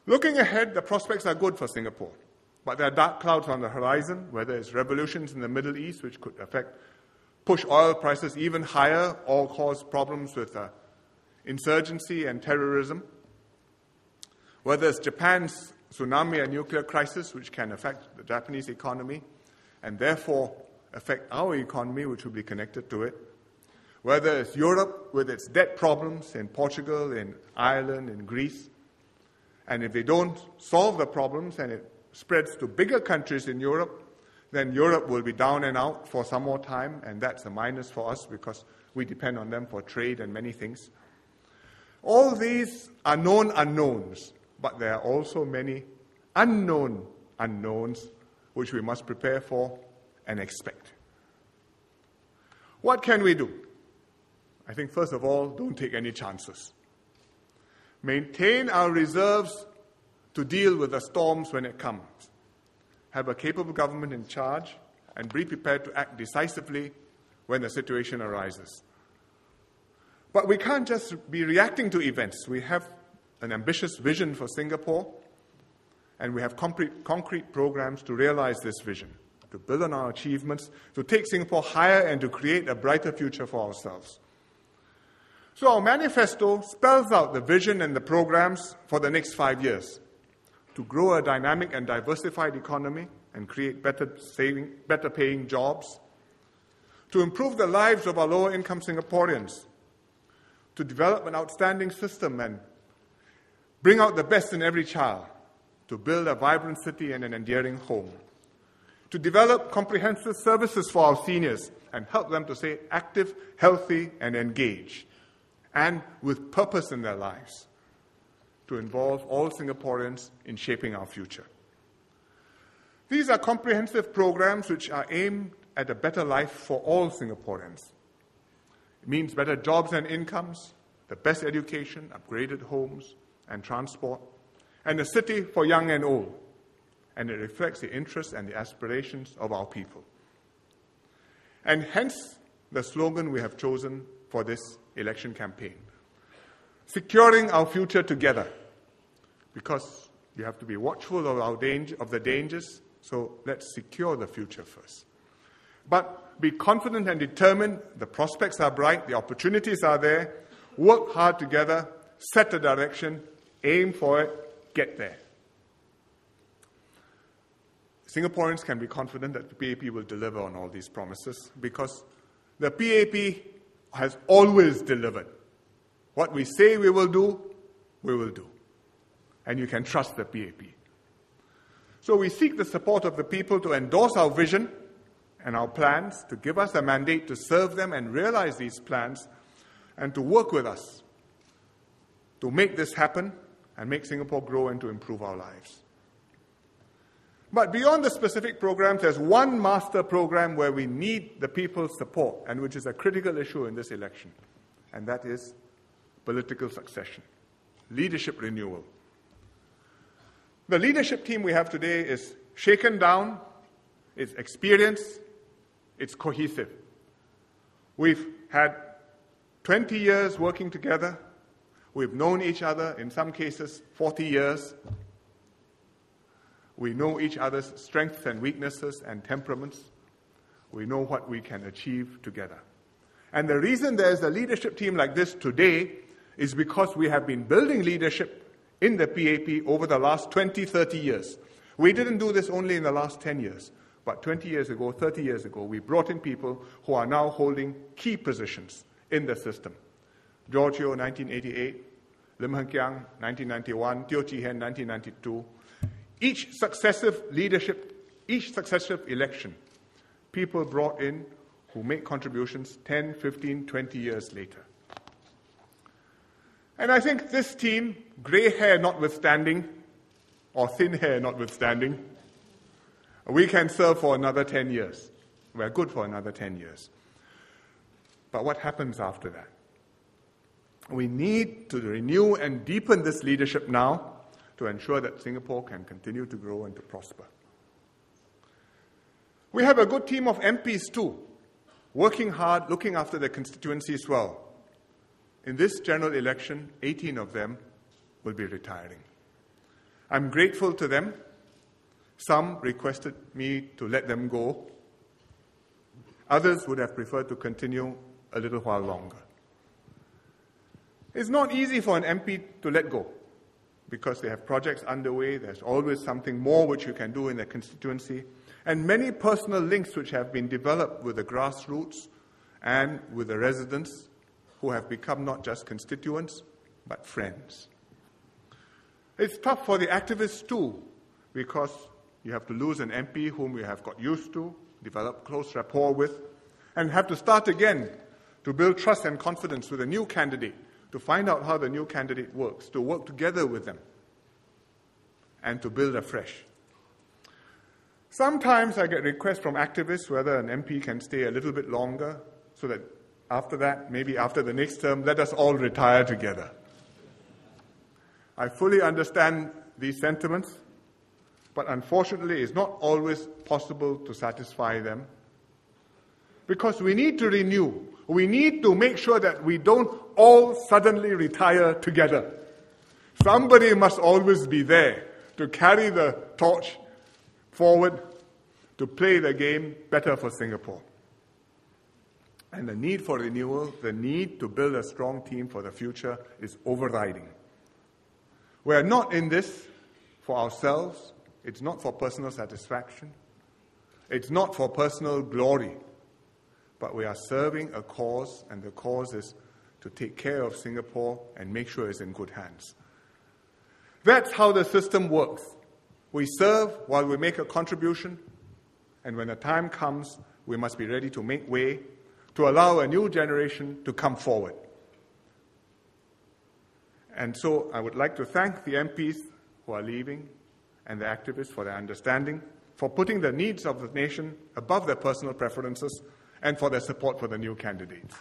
Looking ahead, the prospects are good for Singapore, but there are dark clouds on the horizon, whether it's revolutions in the Middle East, which could push oil prices even higher or cause problems with insurgency and terrorism, whether it's Japan's tsunami and nuclear crisis, which can affect the Japanese economy and therefore affect our economy, which will be connected to it, whether it's Europe with its debt problems in Portugal, in Ireland, in Greece, and if they don't solve the problems and it spreads to bigger countries in Europe, then Europe will be down and out for some more time, and that's a minus for us because we depend on them for trade and many things. All these are known unknowns, but there are also many unknown unknowns which we must prepare for and expect. What can we do? I think, first of all, don't take any chances. Maintain our reserves to deal with the storms when it comes. Have a capable government in charge and be prepared to act decisively when the situation arises. But we can't just be reacting to events. We have an ambitious vision for Singapore, and we have concrete programs to realize this vision, to build on our achievements, to take Singapore higher and to create a brighter future for ourselves. So our manifesto spells out the vision and the programs for the next 5 years to grow a dynamic and diversified economy and create better paying jobs, to improve the lives of our lower income Singaporeans, to develop an outstanding system and bring out the best in every child, to build a vibrant city and an endearing home, to develop comprehensive services for our seniors and help them to stay active, healthy, and engaged, and with purpose in their lives, to involve all Singaporeans in shaping our future. These are comprehensive programs which are aimed at a better life for all Singaporeans. It means better jobs and incomes, the best education, upgraded homes and transport, and a city for young and old. And it reflects the interests and the aspirations of our people. And hence the slogan we have chosen for this election campaign. Securing our future together. Because you have to be watchful of the dangers, so let's secure the future first. But be confident and determined. The prospects are bright, the opportunities are there. Work hard together, set a direction, aim for it, get there. Singaporeans can be confident that the PAP will deliver on all these promises because the PAP has always delivered. What we say we will do, we will do. And you can trust the PAP. So we seek the support of the people to endorse our vision and our plans, to give us a mandate to serve them and realize these plans, and to work with us to make this happen and make Singapore grow and to improve our lives. But beyond the specific programs, there's one master program where we need the people's support and which is a critical issue in this election, and that is political succession, leadership renewal. The leadership team we have today is shaken down, it's experienced, it's cohesive. We've had 20 years working together. We've known each other, in some cases, 40 years. We know each other's strengths and weaknesses and temperaments. We know what we can achieve together. And the reason there's a leadership team like this today is because we have been building leadership in the PAP over the last 20, 30 years. We didn't do this only in the last 10 years, but 20 years ago, 30 years ago, we brought in people who are now holding key positions in the system. Giorgio, 1988, Lim Heng Kiang, 1991, Teo Chee Hean, 1992. Each successive election, people brought in who make contributions 10, 15, 20 years later. And I think this team, grey hair notwithstanding, or thin hair notwithstanding, we can serve for another 10 years. We're good for another 10 years. But what happens after that? We need to renew and deepen this leadership now to ensure that Singapore can continue to grow and to prosper. We have a good team of MPs too, working hard, looking after their constituencies well. In this general election, 18 of them will be retiring. I'm grateful to them. Some requested me to let them go. Others would have preferred to continue a little while longer. It's not easy for an MP to let go because they have projects underway. There's always something more which you can do in their constituency, and many personal links which have been developed with the grassroots and with the residents who have become not just constituents but friends. It's tough for the activists too, because you have to lose an MP whom you have got used to, develop close rapport with, and have to start again to build trust and confidence with a new candidate, to find out how the new candidate works, to work together with them, and to build afresh. Sometimes I get requests from activists whether an MP can stay a little bit longer, so that after that, maybe after the next term, let us all retire together. I fully understand these sentiments, but unfortunately it's not always possible to satisfy them, because we need to renew. We need to make sure that we don't all suddenly retire together. Somebody must always be there to carry the torch forward, to play the game better for Singapore. And the need for renewal, the need to build a strong team for the future is overriding. We are not in this for ourselves. It's not for personal satisfaction. It's not for personal glory. But we are serving a cause, and the cause is to take care of Singapore and make sure it's in good hands. That's how the system works. We serve while we make a contribution, and when the time comes, we must be ready to make way, to allow a new generation to come forward. And so I would like to thank the MPs who are leaving and the activists for their understanding, for putting the needs of the nation above their personal preferences, and for their support for the new candidates.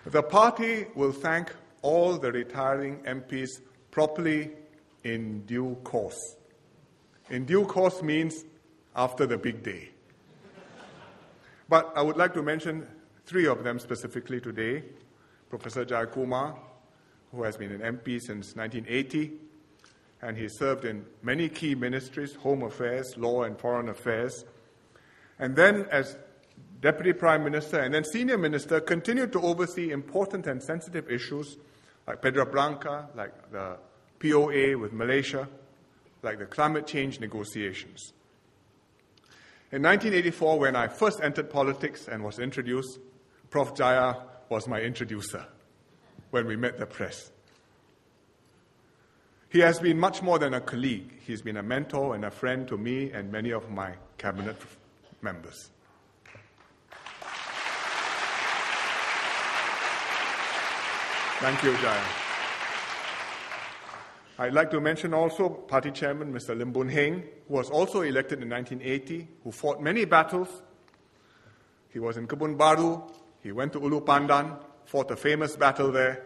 The party will thank all the retiring MPs properly in due course. In due course means after the big day. But I would like to mention 3 of them specifically today. Professor Jayakumar, who has been an MP since 1980, and he served in many key ministries, Home Affairs, Law and Foreign Affairs, and then as Deputy Prime Minister and then Senior Minister, continued to oversee important and sensitive issues like Pedra Branca, like the POA with Malaysia, like the climate change negotiations. In 1984, when I first entered politics and was introduced, Prof. Jaya was my introducer when we met the press. He has been much more than a colleague. He's been a mentor and a friend to me and many of my cabinet members. Thank you, Jaya. I'd like to mention also Party Chairman Mr. Lim Boon Heng, who was also elected in 1980, who fought many battles. He was in Kebun Baru. He went to Ulu Pandan, fought a famous battle there,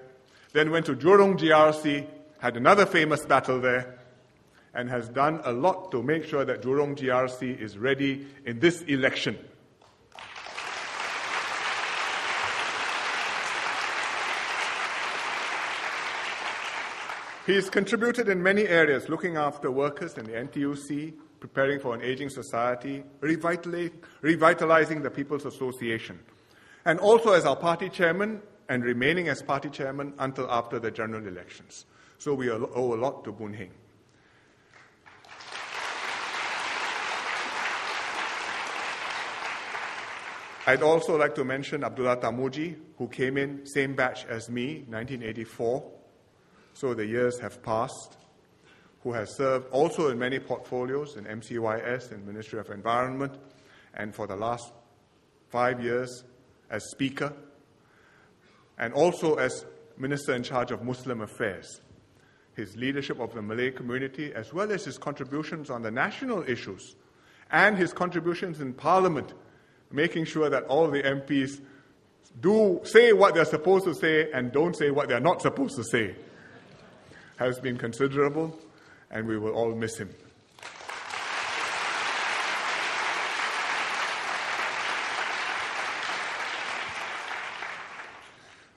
then went to Jurong GRC, had another famous battle there, and has done a lot to make sure that Jurong GRC is ready in this election. He's contributed in many areas, looking after workers in the NTUC, preparing for an aging society, revitalizing the People's Association, and also as our party chairman and remaining as party chairman until after the general elections. So we owe a lot to Boon Heng. I'd also like to mention Abdullah Tamuji, who came in same batch as me, 1984. So the years have passed, who has served also in many portfolios in MCYS and Ministry of Environment, and for the last 5 years as Speaker, and also as Minister in charge of Muslim Affairs. His leadership of the Malay community, as well as his contributions on the national issues, and his contributions in Parliament, making sure that all the MPs do say what they're supposed to say and don't say what they're not supposed to say, has been considerable, and we will all miss him.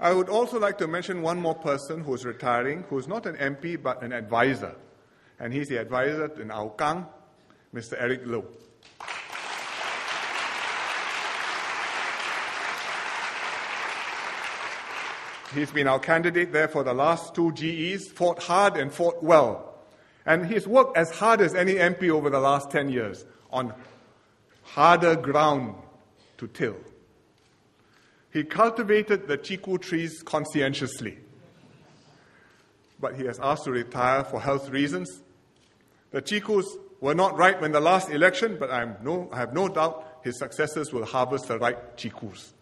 I would also like to mention one more person who is retiring, who is not an MP but an advisor. And he's the advisor in Aokang, Mr. Eric Loong. He's been our candidate there for the last 2 GEs, fought hard and fought well. And he's worked as hard as any MP over the last 10 years on harder ground to till. He cultivated the chiku trees conscientiously. But he has asked to retire for health reasons. The chikus were not ripe in the last election, but I have no doubt his successors will harvest the right chikus.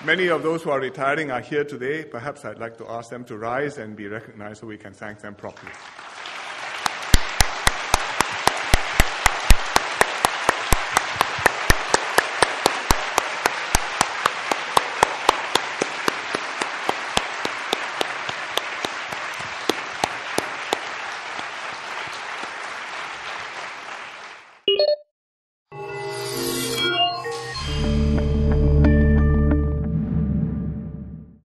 Many of those who are retiring are here today. Perhaps I'd like to ask them to rise and be recognized so we can thank them properly.